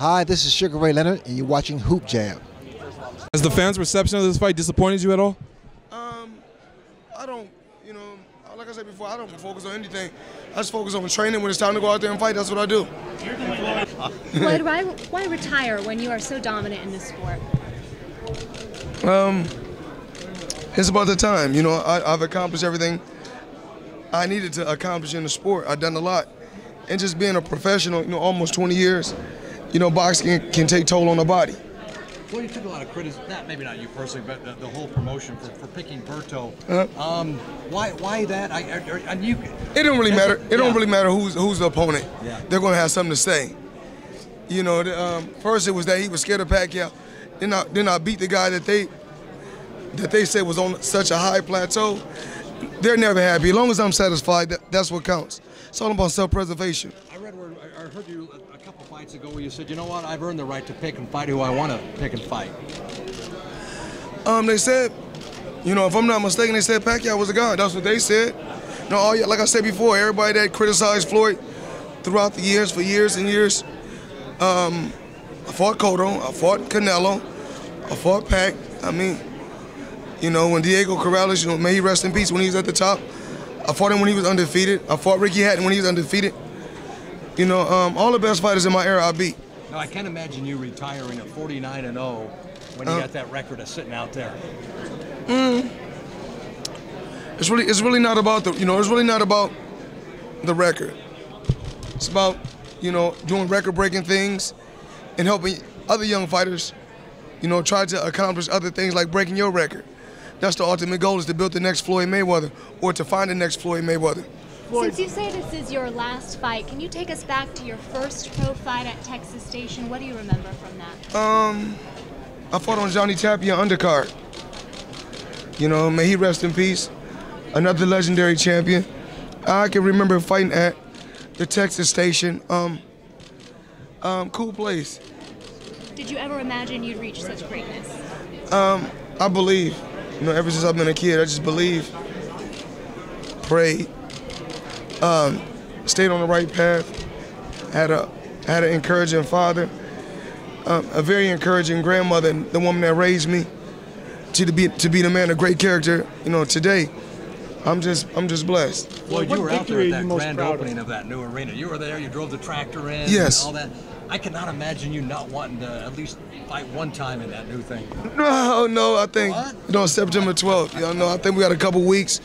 Hi, this is Sugar Ray Leonard, and you're watching HoopJab. Has the fans' reception of this fight disappointed you at all? I don't, like I said before, I don't focus on anything. I just focus on training. When it's time to go out there and fight, that's what I do. Floyd, why retire when you are so dominant in this sport? It's about the time. I've accomplished everything I needed to accomplish in the sport. I've done a lot. And just being a professional, almost 20 years, boxing can take toll on the body. Well, you took a lot of criticism, maybe not you personally, but the whole promotion for picking Berto. Why that? It don't really matter. It don't really matter who's the opponent. Yeah. They're going to have something to say. First it was that he was scared of Pacquiao. Then I beat the guy that they said was on such a high plateau. They're never happy. As long as I'm satisfied, that's what counts. It's all about self-preservation. I heard you a couple fights ago where you said, you know what, I've earned the right to pick and fight who I want to pick and fight. They said, if I'm not mistaken, they said Pacquiao was a god. That's what they said. Like I said before, everybody that criticized Floyd throughout the years, for years and years, I fought Cotto, I fought Canelo, I fought Pac. When Diego Corrales, may he rest in peace, when he was at the top, I fought him when he was undefeated. I fought Ricky Hatton when he was undefeated. All the best fighters in my era I beat. Now, I can't imagine you retiring at 49-0 when you got that record of sitting out there. It's really not about it's really not about the record. It's about, doing record-breaking things and helping other young fighters, try to accomplish other things like breaking your record. That's the ultimate goal, is to build the next Floyd Mayweather or to find the next Floyd Mayweather. Since you say this is your last fight, can you take us back to your first pro fight at Texas Station? What do you remember from that? I fought on Johnny Tapia undercard. May he rest in peace. Another legendary champion. I can remember fighting at the Texas Station. Cool place. Did you ever imagine you'd reach such greatness? I believe. Ever since I've been a kid, I just believed, prayed, stayed on the right path, had an encouraging father, a very encouraging grandmother, the woman that raised me to be the man of great character, today. I'm just blessed. Floyd, you were out there at that grand opening of that new arena. You were there, you drove the tractor in, yes, and all that. I cannot imagine you not wanting to at least fight one time in that new thing. No, I think, September 12th, I think we got a couple weeks,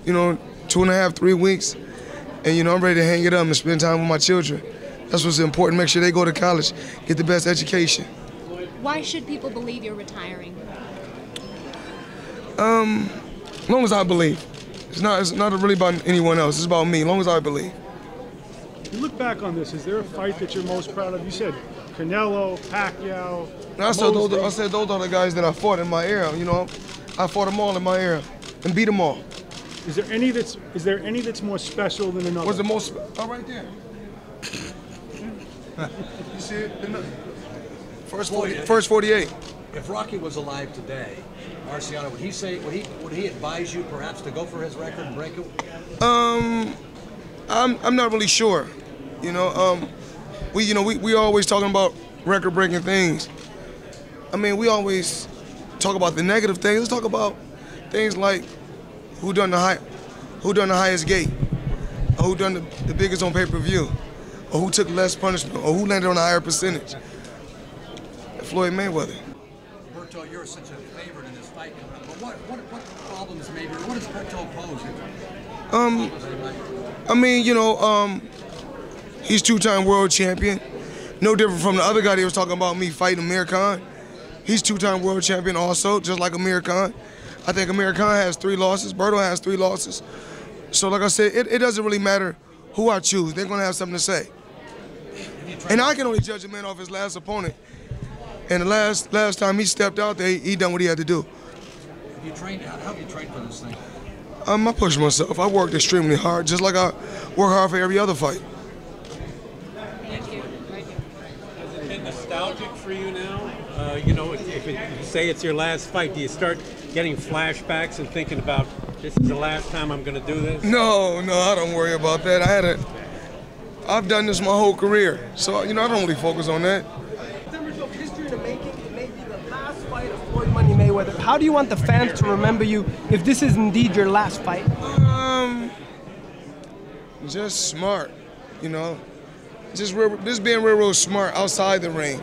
2.5, 3 weeks, and, I'm ready to hang it up and spend time with my children. That's what's important, make sure they go to college, get the best education. Why should people believe you're retiring? As long as I believe. It's not really about anyone else, it's about me, as long as I believe. You look back on this, is there a fight that you're most proud of? You said Canelo, Pacquiao. I said those are the guys that I fought in my era. I fought them all in my era and beat them all. Is there any that's more special than another? What's the most? Oh, right there. You see it? First 48. If Rocky was alive today, Marciano, would he advise you perhaps to go for his record and break it? I'm not really sure. We always talking about record-breaking things. We always talk about the negative things. Let's talk about things like who done the highest gate, or who done the biggest on pay-per-view, or who took less punishment, or who landed on a higher percentage. Floyd Mayweather. Berto, you're such a favorite in this fight. But what problems maybe? What does Berto pose? He's two-time world champion. No different from the other guy that was talking about me fighting Amir Khan. He's two-time world champion also, just like Amir Khan. I think Amir Khan has 3 losses. Berto has 3 losses. So like I said, it doesn't really matter who I choose. They're going to have something to say. And I can only judge a man off his last opponent. And the last time he stepped out there, he done what he had to do. How have you trained for this thing? I push myself. I worked extremely hard, just like I work hard for every other fight. Thank you. Has it been nostalgic for you now? If you say it's your last fight, do you start getting flashbacks and thinking about, this is the last time I'm going to do this? No, I don't worry about that. I've done this my whole career, so I don't really focus on that. fight of Floyd Money Mayweather. How do you want the fans to remember you if this is indeed your last fight? Just smart, you know. Just being real smart outside the ring.